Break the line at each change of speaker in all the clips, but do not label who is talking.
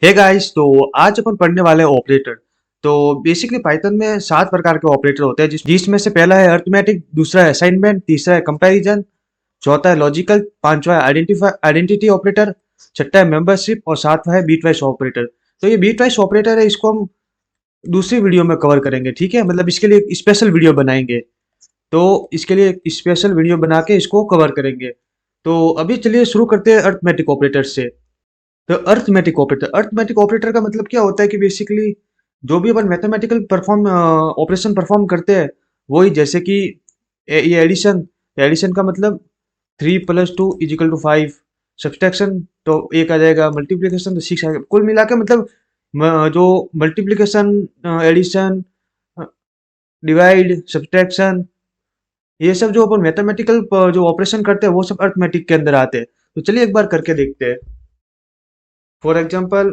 Hey guys, तो आज अपन पढ़ने वाले हैं ऑपरेटर। तो बेसिकली पाइथन में 7 प्रकार के ऑपरेटर होते हैं जिसमें से पहला है अरिथमेटिक, दूसरा है असाइनमेंट, तीसरा है कंपैरिजन, चौथा है लॉजिकल, पांचवा है आइडेंटिटी ऑपरेटर, छठा है मेंबरशिप और सातवां है बीटवाइज ऑपरेटर। तो ये बीटवाइज ऑपरेटर है, इसको हम दूसरी वीडियो में कवर करेंगे, ठीक है। मतलब इसके लिए एक स्पेशल वीडियो बनाएंगे। तो इसके लिए एक स्पेशल वीडियो बना के इसको कवर करेंगे। तो अभी चलिए शुरू करते हैं अरिथमेटिक ऑपरेटर से। तो अर्थमेटिक ऑपरेटर का मतलब क्या होता है कि बेसिकली जो भी अपन मैथमेटिकल परफॉर्म ऑपरेशन परफॉर्म करते हैं, वही जैसे कि ये एडिशन। एडिशन का मतलब 3 + 2 = 5। सब्सट्रैक्शन तो एक आ जाएगा, मल्टीप्लिकेशन तो 6 आएगा। कुल मिला के मतलब जो मल्टीप्लिकेशन, एडिशन, डिवाइड, सब्सट्रैक्शन, ये सब जो अपन मैथमेटिकल जो ऑपरेशन करते हैं वो सब अर्थमेटिक के अंदर आते हैं। तो चलिए एक बार करके देखते हैं। For example,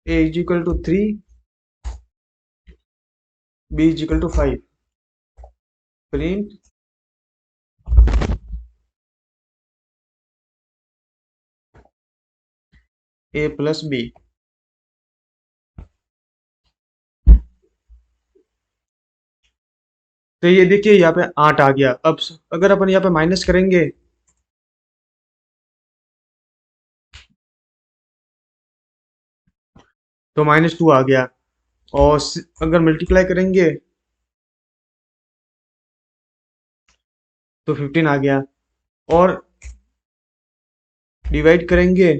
a = 3, b = 5। Print a + b। तो ये देखिए यहाँ पे 8 आ गया। अब अगर अपन यहाँ पे माइनस करेंगे तो -2 आ गया। और अगर मल्टीप्लाई करेंगे तो 15 आ गया। और डिवाइड करेंगे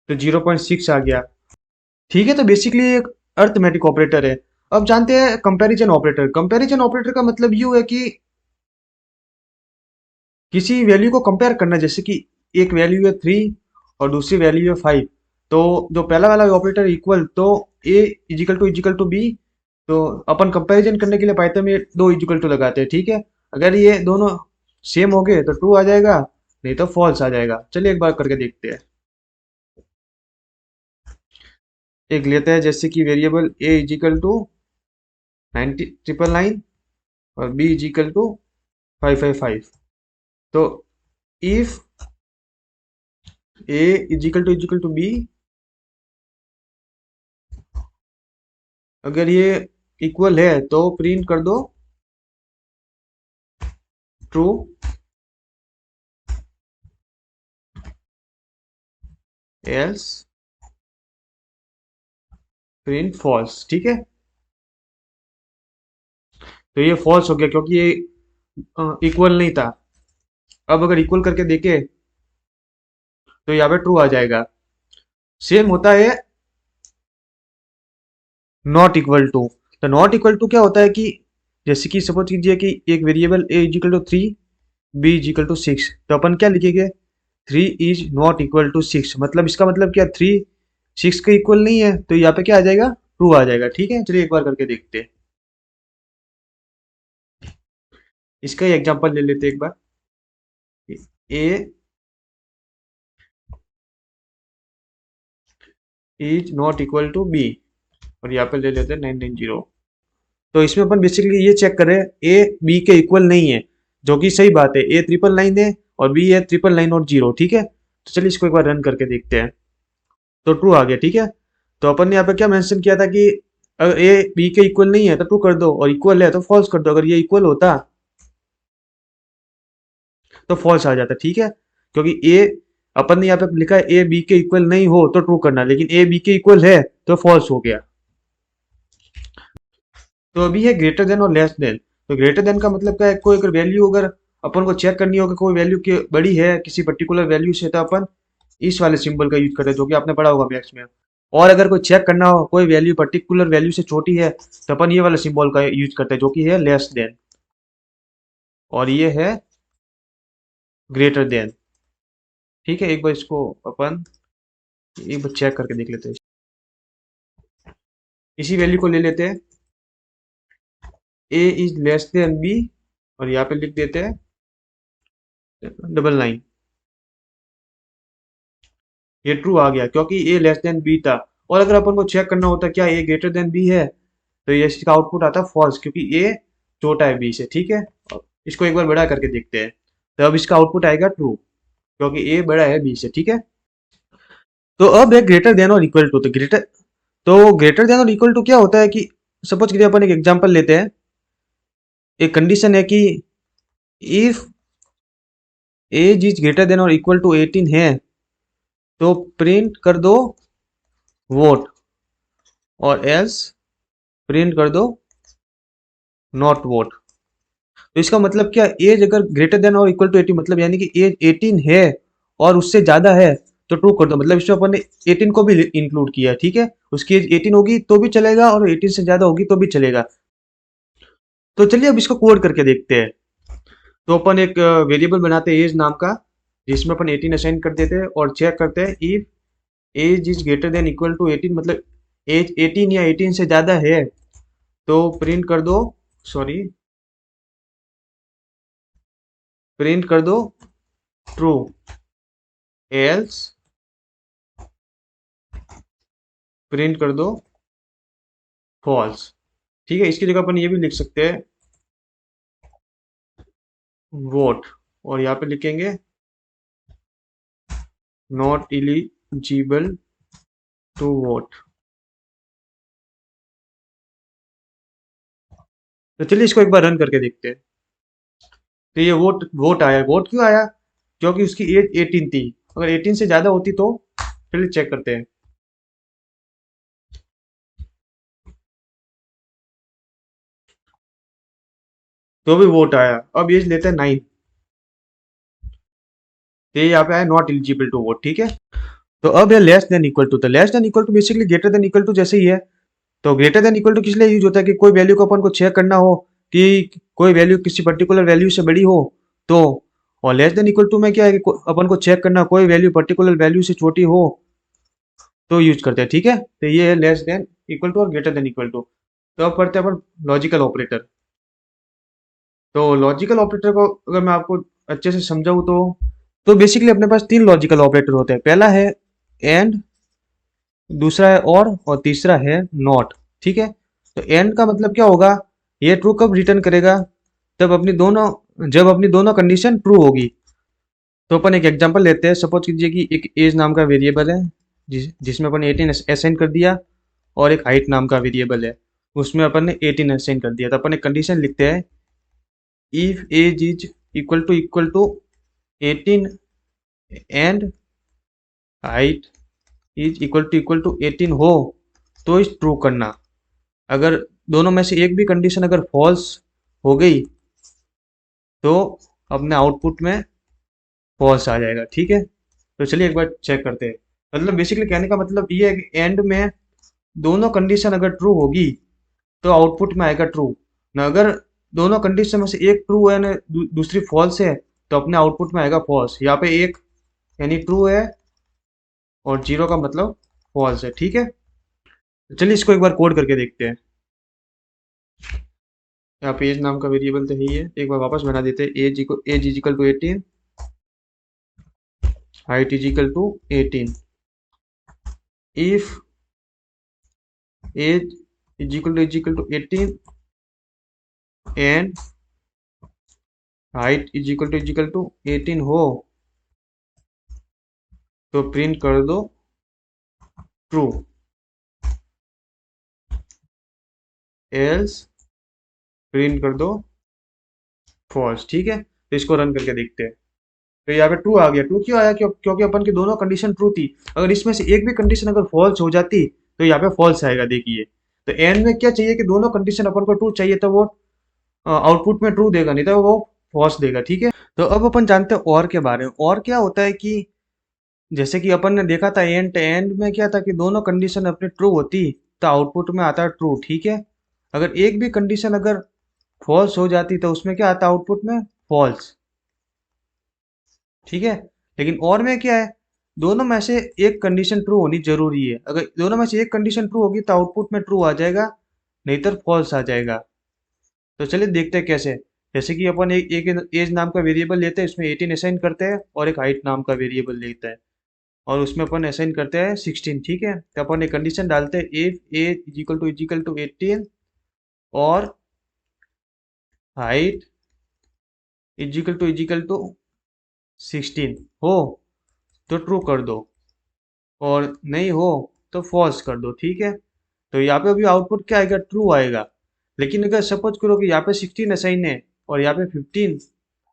तो 0.6 आ गया। ठीक है, तो बेसिकली एक अर्थमेटिक ऑपरेटर है। अब जानते हैं कंपैरिजन ऑपरेटर। कंपैरिजन ऑपरेटर का मतलब यूं है कि किसी वैल्यू को कंपेयर करना। जैसे कि एक वैल्यू है 3 और दूसरी वैल्यू है 5। तो जो पहला वाला ऑपरेटर इक्वल, तो a = b। तो अपन कंपैरिजन करने के लिए पाइथन में दो इक्वल टू लगाते हैं, ठीक है। अगर ये दोनों सेम हो गए तो ट्रू आ जाएगा, नहीं तो फॉल्स आ जाएगा। चलिए एक बार करके देखते हैं। एक लेते हैं, जैसे कि वेरिएबल a = 99999 और b = 555। तो इफ a = b, अगर ये इक्वल है तो प्रिंट कर दो ट्रू, एल्स प्रिंट फॉल्स, ठीक है। तो ये फॉल्स हो गया क्योंकि ये इक्वल नहीं था। अब अगर इक्वल करके देखे तो यहाँ पे ट्रू आ जाएगा। सेम होता है नॉट इक्वल टू। तो नॉट इक्वल टू क्या होता है कि जैसे कि सपोज कीजिए कि एक वेरिएबल a = 3, b = 6। तो अपन क्या लिखेंगे? 3 is not equal to 6। मतलब इसका मतलब क्या, 3 6 के इक्वल नहीं है। तो यहाँ पे क्या आ जाएगा? ट्रू आ जाएगा, ठीक है। चलिए एक बार करके देखते हैं। इसका ही एग्जांपल ले लेते हैं एक बार। a is not equal to b, और यहाँ पे ले लेते हैं 990। तो इसमें अपन बेसिकली ये चेक करें a b के इक्वल नहीं है, जो कि सही बात है। a 999 है और b है 999 और 0, ठीक है। तो चलिए इसको एक बार रन करके देखते हैं। तो ट्रू आ गया, ठीक है। तो अपन ने यहाँ पे क्या मेंशन किया था कि अगर a b के इक्वल नहीं है तो ट्रू कर दो, और इक्वल है तो फॉल्स कर दो। अगर ये इक्वल होता तो फॉल्स आ जाता, ठीक है। क्योंकि a, अपन ने यहाँ पे लिखा है a b के इक्वल नहीं हो तो ट्रू करना, लेकिन a b के इक्वल है तो फॉल्स हो गया। तो अभी है ग्रेटर देन और लेस देन। तो ग्रेटर देन का मतलब क्या है, कोई अगर वैल्यू अगर अपन को चेक करनी होगी, कोई वैल्यू के बड़ी है किसी पर्टिकुलर वैल्यू से, तो अपन इस वाले सिंबल का यूज करते हैं, जो कि आपने पढ़ा होगा मैथ्स में। और अगर कोई चेक करना हो कोई वैल्यू पर्टिकुलर वैल्यू से छोटी है, तो अपन ये वाला सिंबल का यूज करते हैं, जो कि है लेस देन। और ये है ग्रेटर देन, ठीक है। एक बार इसको अपन एक बार चेक करके देख लेते हैं। इसी वैल्यू को ले लेते हैं, a > b, और यहाँ पे लिख देते हैं 999। ये ट्रू आ गया क्योंकि ए लेस देन बी था। और अगर अपन को चेक करना होता क्या ए ग्रेटर देन बी है, तो ये इसका आउटपुट आता फॉल्स, क्योंकि ए छोटा है बी से, ठीक है। इसको एक बार बड़ा करके देखते हैं। तो अब इसका आउटपुट आएगा ट्रू, क्योंकि ए बड़ा है बी से, ठीक है। तो अब है ग्रेटर देन और इक्वल टू। तो ग्रेटर देन और इक्वल टू क्या होता है कि सपोज करिए अपन एक एग्जांपल लेते हैं। एक कंडीशन है कि if age is greater than और इक्वल टू 18 है तो प्रिंट कर दो वोट, और एल्स प्रिंट कर दो नॉट वोट। तो इसका मतलब क्या, एज अगर ग्रेटर देन और इक्वल टू 18 मतलब यानी कि एज 18 है और उससे ज्यादा है तो ट्रू कर दो। मतलब इसमें अपन ने 18 को भी इंक्लूड किया, ठीक है। उसकी एज 18 होगी तो भी चलेगा और 18 से ज्यादा होगी तो भी चलेगा। तो चलिए अब इसको कोड करके देखते हैं। तो अपन एक वेरिएबल बनाते हैं एज नाम का, जिसमें अपन 18 असाइन कर देते हैं और चेक करते हैं if age is greater than equal to 18 मतलब एज 18 या 18 से ज्यादा है तो प्रिंट कर दो, सॉरी, प्रिंट कर दो ट्रू, एल्स प्रिंट कर दो फॉल्स। ठीक है, इसकी जगह अपन ये भी लिख सकते हैं वोट, और यहाँ पे लिखेंगे नॉट एलिजिबल टू वोट। तो चलिए इसको एक बार रन करके देखते हैं। तो ये वोट वोट आया। वोट क्यों आया? क्योंकि उसकी एज 18 थी। अगर 18 से ज्यादा होती तो, चलिए चेक करते हैं। तो भी वोट आया। अब एज लेते हैं 9। तो ये यहाँ पे आया नॉट एलिजिबल टू वोट, ठीक है। तो अब है लेस देन इक्वल टू। तो less than equal to basically greater than equal to जैसे ही है। तो ग्रेटर देन इक्वल टू किस लिए यूज होता है कि कोई वैल्यू को अपन को चेक करना हो कि कोई वैल्यू किसी पर्टिकुलर वैल्यू से बड़ी हो तो। और लेस देन इक्वल टू में क्या है कि अपन को चेक करना कोई वैल्यू पर्टिकुलर वैल्यू से छोटी हो तो यूज करते हैं, ठीक है। तो ये है लेस देन इक्वल टू और ग्रेटर देन इक्वल टू। तो अब पढ़ते हैं अपन लॉजिकल ऑपरेटर। तो लॉजिकल ऑपरेटर को अगर मैं आपको अच्छे से समझाऊं तो बेसिकली अपने पास तीन लॉजिकल ऑपरेटर होते हैं। पहला है एंड, दूसरा है और तीसरा है नॉट, ठीक है। तो एंड का मतलब क्या होगा, ये ट्रू कब रिटर्न करेगा, तब जब अपनी दोनों कंडीशन ट्रू होगी। तो अपन एक एग्जांपल लेते हैं। सपोज कीजिए कि एक एज नाम का वेरिएबल है जिसमें अपन 18 असाइन कर दिया, और एक हाइट नाम का वेरिएबल है उसमें अपन ने 18 असाइन कर दिया। तो अपन एक कंडीशन लिखते हैं if age is equal to 18 and height is equal to 18 हो तो इस ट्रू करना। अगर दोनों में से एक भी कंडीशन अगर फॉल्स हो गई तो अपने आउटपुट में फॉल्स आ जाएगा, ठीक है। तो चलिए एक बार चेक करते हैं। मतलब बेसिकली कहने का मतलब ये है कि एंड में दोनों कंडीशन अगर ट्रू होगी तो आउटपुट में आएगा ट्रू। ना अगर दोनों कंडीशन में से एक ट्रू है ना दूसरी फॉल्स है तो अपने आउटपुट में आएगा फॉल्स। यहाँ पे एक यानी ट्रू है और जीरो का मतलब फॉल्स है, ठीक है। तो चलिए इसको एक बार कोड करके देखते हैं। यहाँ पे एज नाम का वेरिएबल तो है ही है, एक बार वापस बना देते हैं। Age is equal to 18, height is equal to 18। If age is equal to 18 and height is equal to 18 हो तो प्रिंट कर दो ट्रू, एल्स प्रिंट कर दो फॉल्स, ठीक है। तो इसको रन करके देखते हैं। तो यहाँ पे ट्रू आ गया। ट्रू क्यों आया? क्योंकि अपन की दोनों कंडीशन ट्रू थी। अगर इसमें से एक भी कंडीशन अगर फॉल्स हो जाती तो यहाँ पे फॉल्स आएगा, देखिए। तो एंड में क्या चाहिए कि दोनों कंडीशन अपन को ट्रू चाहिए, तो वो आउटपुट में ट्रू देगा, नहीं तो वो फॉल्स देगा, ठीक है। तो अब अपन जानते हैं और के बारे में। और क्या होता है कि जैसे कि अपन ने देखा था एंड में क्या था कि दोनों कंडीशन अपनी ट्रू होती तो आउटपुट में आता है ट्रू, ठीक है। अगर एक भी कंडीशन अगर फॉल्स हो जाती तो उसमें क्या आता आउटपुट में फॉल्स, ठीक है। लेकिन और में क्या है, दोनों में से एक कंडीशन ट्रू होनी जरूरी है। अगर दोनों में से एक कंडीशन ट्रू होगी तो आउटपुट में ट्रू आ जाएगा, नहीं तो फॉल्स आ जाएगा। तो चलिए देखते हैं कैसे। जैसे कि अपन एक एज नाम का वेरिएबल लेते हैं, इसमें 18 असाइन करते हैं, और एक हाइट नाम का वेरिएबल लेते हैं और उसमें अपन असाइन करते हैं 16, ठीक है। तो अपन एक कंडीशन डालते हैं if age is equal to 18 और हाइट इज इक्वल टू 16 हो तो ट्रू कर दो, और नहीं हो तो फॉल्स कर दो, ठीक है। तो यहाँ पे अभी आउटपुट क्या आएगा, ट्रू आएगा। लेकिन अगर सपोज करो कि यहाँ पे 16 असाइन है और यहाँ पे 15,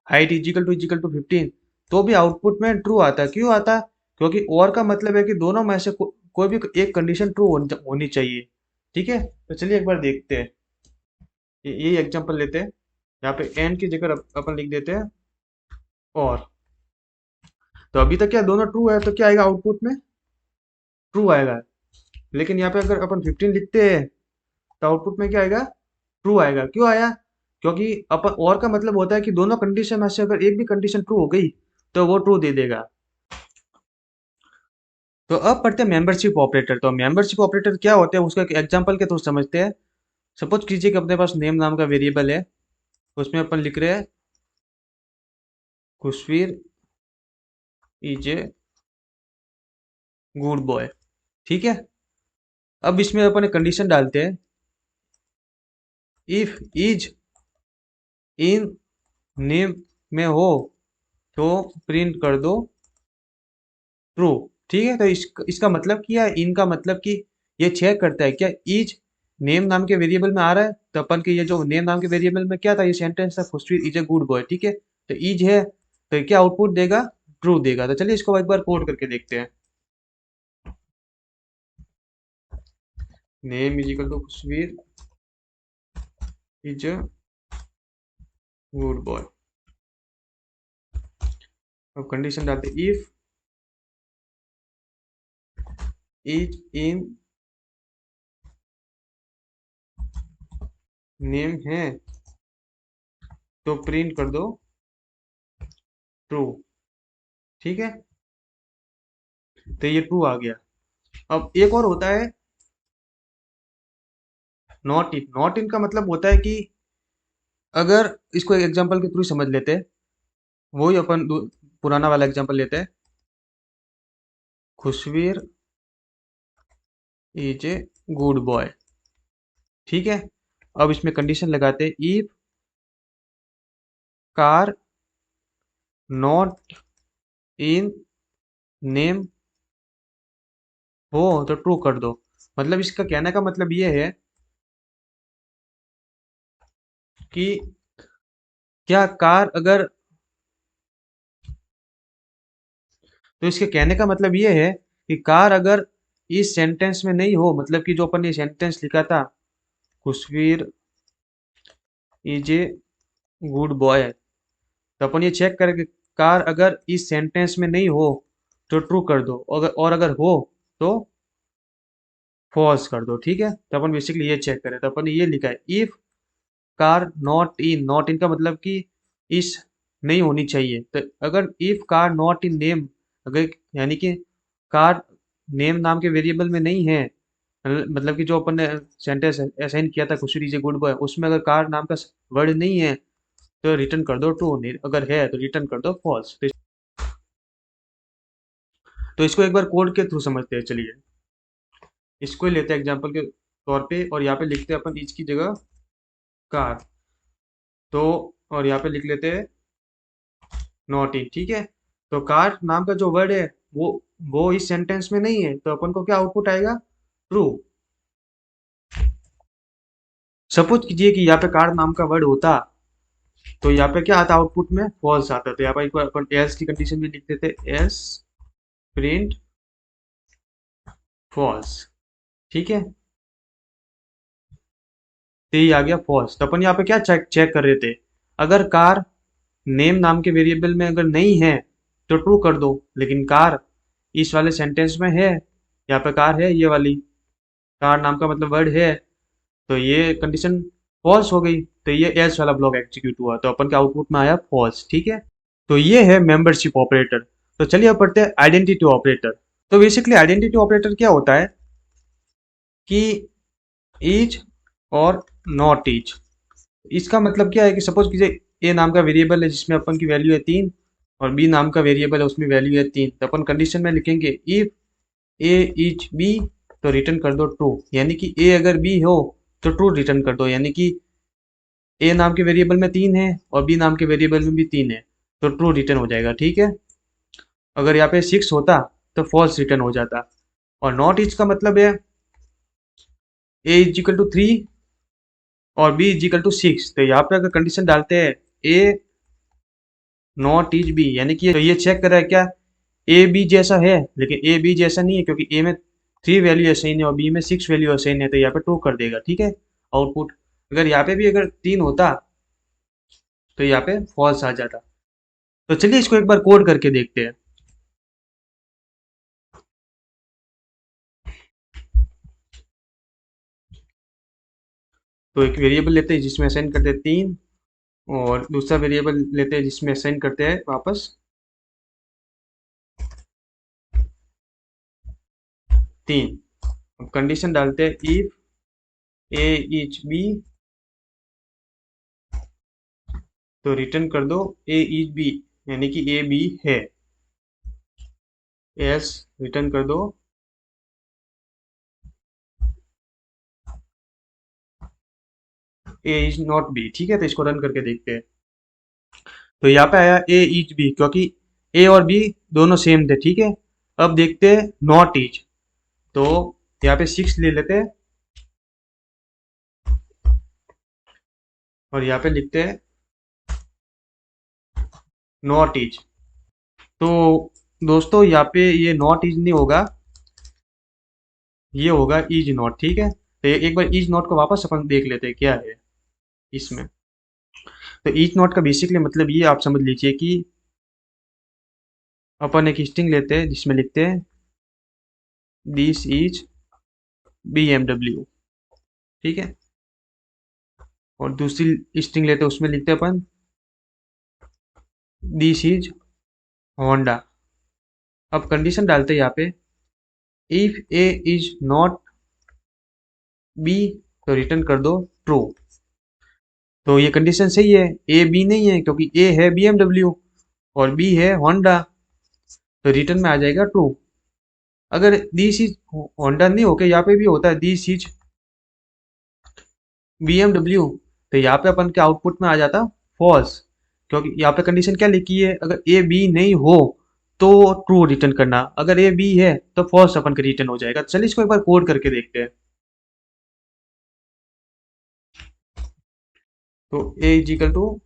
हाइट इजिकल टू 15, तो भी आउटपुट में ट्रू आता है। क्यों आता है? क्योंकि और का मतलब है कि दोनों में से कोई भी एक कंडीशन ट्रू होनी चाहिए, ठीक है। तो चलिए एक बार देखते हैं, ये एग्जांपल लेते हैं। यहाँ पे एंड की जगह अपन लिख देते हैं और। तो अभी तक क्या दोनों ट्रू है, तो क्या आएगा आउटपुट में, ट्रू आएगा। लेकिन यहाँ पे अगर अपन 15 लिखते हैं तो आउटपुट में क्या आएगा, ट्रू आएगा। क्यों आया? क्योंकि अपन और का मतलब होता है कि दोनों कंडीशन में से अगर एक भी कंडीशन ट्रू हो गई तो वो ट्रू दे देगा। तो अब पढ़ते हैं मेंबरशिप ऑपरेटर। तो मेंबरशिप ऑपरेटर क्या होते हैं उसका एक एग्जांपल के थ्रू समझते हैं। सपोज कीजिए कि अपने पास नेम नाम का वेरिएबल है, उसमें अपन लिख रहे हैं Khushvir is a good boy, ठीक है। अब इसमें अपन एक कंडीशन डालते हैं, इफ इज इन नेम में हो तो प्रिंट कर दो ट्रू, ठीक है। तो इसका मतलब क्या है, इनका मतलब कि ये चेक करता है क्या इज नेम नाम के वेरिएबल में आ रहा है। तो अपन के ये जो नेम नाम के वेरिएबल में क्या था, ये सेंटेंस था Khushvir is a good boy, ठीक है। तो इज है तो क्या आउटपुट देगा, ट्रू देगा। तो चलिए इसको एक बार कोड करके देखते हैं। Name is equal to Khushveer is a good boy. अब कंडीशन डालते इफ इज इन नेम है तो प्रिंट कर दो ट्रू, ठीक है। तो ये ट्रू आ गया। अब एक और होता है नॉट इन। नॉट इन का मतलब होता है कि अगर इसको एक एग्जांपल के थ्रू समझ लेते हैं, वही अपन पुराना वाला एग्जांपल लेते हैं, Khushvir is a good boy, ठीक है। अब इसमें कंडीशन लगाते हैं if car not in name हो तो ट्रू कर दो। मतलब इसका कहने का मतलब ये है कि क्या कार अगर, तो इसके कहने का मतलब ये है कि कार अगर इस सेंटेंस में नहीं हो, मतलब कि जो अपन ने सेंटेंस लिखा था Khushvir is a good boy, तो अपन ये चेक करें कि कार अगर इस सेंटेंस में नहीं हो तो ट्रू कर दो, और अगर हो तो फॉल्स कर दो, ठीक है। तो अपन बेसिकली ये चेक करें, तो अपन ने ये लिखा है if car not in. Not in का मतलब कि इस नहीं होनी चाहिए। तो अगर if car not in name, अगर यानी कि कार नेम नाम के वेरिएबल में नहीं है, मतलब कि जो अपन ने सेंटेंस असाइन किया था खुशी दीजिए गुड बॉय, उसमें अगर कार नाम का वर्ड नहीं है तो रिटर्न कर दो ट्रू, अगर है तो रिटर्न कर दो फॉल्स। तो इसको एक बार कोड के थ्रू समझते हैं, चलिए इसको ही लेते हैं एग्जांपल के तौर पे, और यहाँ पे लिखते हैं अपन इच की जगह कार। तो और यहाँ पे लिख लेते हैं नॉट इन, ठीक है। तो कार नाम का जो वर्ड है वो इस सेंटेंस में नहीं है, तो अपन को क्या आउटपुट आएगा, ट्रू। सपोज कीजिए कि यहाँ पे कार नाम का वर्ड होता तो यहाँ पे क्या आता आउटपुट में, फॉल्स आता। तो यहाँ पे एक बार अपन एल्स की कंडीशन भी लिख देते, एल्स प्रिंट फॉल्स, ठीक है। तो ये आ गया फॉल्स। तो अपन यहाँ पे क्या चेक चेक कर रहे थे, अगर कार नेम नाम के वेरिएबल में अगर नहीं है तो ट्रू कर दो, लेकिन कार इस वाले सेंटेंस में है, यहाँ पे कार है, ये वाली कार नाम का मतलब वर्ड है, तो ये कंडीशन फॉल्स हो गई। तो ये एल्स वाला ब्लॉक एग्जीक्यूट हुआ, तो अपन के आउटपुट में आया फॉल्स, ठीक है। तो ये है मेंबरशिप ऑपरेटर। तो चलिए अब पढ़ते हैं आइडेंटिटी ऑपरेटर। तो बेसिकली आइडेंटिटी ऑपरेटर क्या होता है कि इज और नॉट इज। इसका मतलब क्या है कि सपोज कीजिए ए नाम का वेरिएबल है जिसमें अपन की वैल्यू है 3, और बी नाम का वेरिएबल है उसमें वैल्यू है 3। तो अपन कंडीशन में लिखेंगे इफ ए इज बी तो रिटर्न कर दो ट्रू, यानी कि ए अगर बी हो तो ट्रू रिटर्न कर दो, यानी कि ए नाम के वेरिएबल में 3 है और बी नाम के वेरिएबल में भी 3 है, तो ट्रू रिटर्न हो जाएगा, ठीक है। अगर यहाँ पे 6 होता तो फॉल्स रिटर्न हो जाता। और नॉट इज का मतलब है ए इज इक्वल टू 3 और बी इज इक्वल टू 6। तो यहाँ पे अगर कंडीशन डालते हैं ए नॉट इज बी, यानी कि तो ये चेक कर रहा है क्या ए बी जैसा है, लेकिन ए बी जैसा नहीं है क्योंकि ए में 3 वैल्यू असाइन है और बी में 6 वैल्यू असाइन है, तो यहाँ पे ट्रू कर देगा। ठीक है, आउटपुट अगर यहाँ पे भी अगर 3 होता तो यहाँ पे फॉल्स आ जाता। तो चलिए इसको एक बार कोड करके देखते हैं। तो एक वेरिएबल लेते हैं जिसमें असाइन करते हैं 3, और दूसरा वेरिएबल लेते हैं जिसमें असाइन करते हैं वापस 3। अब कंडीशन डालते हैं इफ ए इज बी, तो रिटर्न कर दो ए इज बी, यानी कि ए बी है। एस रिटर्न कर दो ए इज नॉट बी। ठीक है, तो इसको रन करके देखते हैं। तो यहाँ पे आया ए इज बी क्योंकि ए और बी दोनों सेम थे। ठीक है, अब देखते हैं नॉट इज। तो यहाँ पे 6 ले लेते हैं और यहाँ पे लिखते हैं नॉट इज। तो दोस्तों यहाँ पे ये नॉट इज नहीं होगा, ये होगा इज नॉट। ठीक है, तो एक बार इज नॉट को वापस अपन देख लेते हैं क्या है इसमें। तो इज नॉट का बेसिकली मतलब ये आप समझ लीजिए कि अपन एक स्ट्रिंग लेते हैं जिसमें लिखते हैं दिस इज BMW। ठीक है, और दूसरी स्ट्रिंग लेते हैं उसमें लिखते हैं अपन दिस इज होंडा। अब कंडीशन डालते हैं यहाँ पे if A is not be, तो रिटर्न कर दो ट्रू। तो ये कंडीशन सही है, ए बी नहीं है क्योंकि ए है BMW और बी है होंडा, तो रिटर्न में आ जाएगा ट्रू। अगर दिस इज होंडा नहीं होके यहाँ पे भी होता है दिस इज BMW, तो यहाँ पे अपन के आउटपुट में आ जाता फॉल्स, क्योंकि यहाँ पे कंडीशन क्या लिखी है, अगर ए बी नहीं हो तो ट्रू रिटर्न करना, अगर ए बी है तो फॉल्स अपन का रिटर्न हो जाएगा। चलिए इसको एक बार कोड करके देखते हैं। तो A is equal to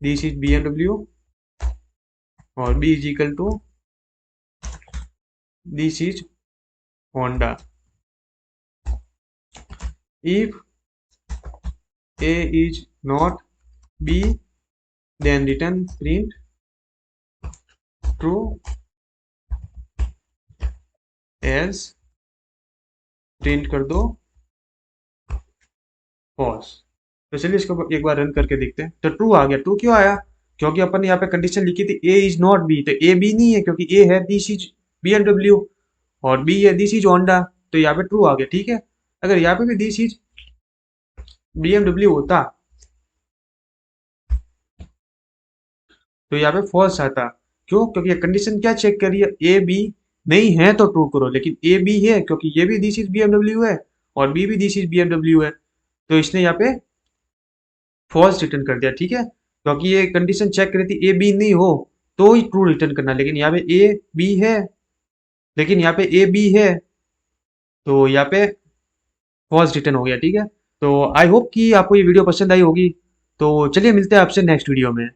this is BMW और B is equal to this is Honda. If a is not b, then return print true as print कर दो फॉल्स। तो चलिए इसको एक बार रन करके देखते हैं। तो ट्रू आ गया। ट्रू क्यों आया, क्योंकि अपन ने यहाँ पे कंडीशन लिखी थी ए इज नॉट बी, तो ए बी नहीं है क्योंकि ए है दिस इज BMW और बी है दिस इज होंडा, तो यहाँ पे ट्रू आ गया। ठीक है, अगर यहाँ पे भी दिस इज BMW होता तो यहाँ पे फॉल्स आता। क्यों, क्योंकि कंडीशन क्या चेक करिए, ए बी नहीं है तो ट्रू करो, लेकिन ए बी है क्योंकि ये भी दिस इज BMW है और बी भी दिस इज BMW है, तो इसने यहाँ पे फॉल्स रिटर्न कर दिया। ठीक है, क्योंकि ये कंडीशन चेक करी थी ए बी नहीं हो तो ही ट्रू रिटर्न करना, लेकिन यहाँ पे ए बी है, लेकिन यहाँ पे ए बी है तो यहाँ पे फॉल्स रिटर्न हो गया। ठीक है, तो आई होप कि आपको ये वीडियो पसंद आई होगी। तो चलिए मिलते हैं आपसे नेक्स्ट वीडियो में।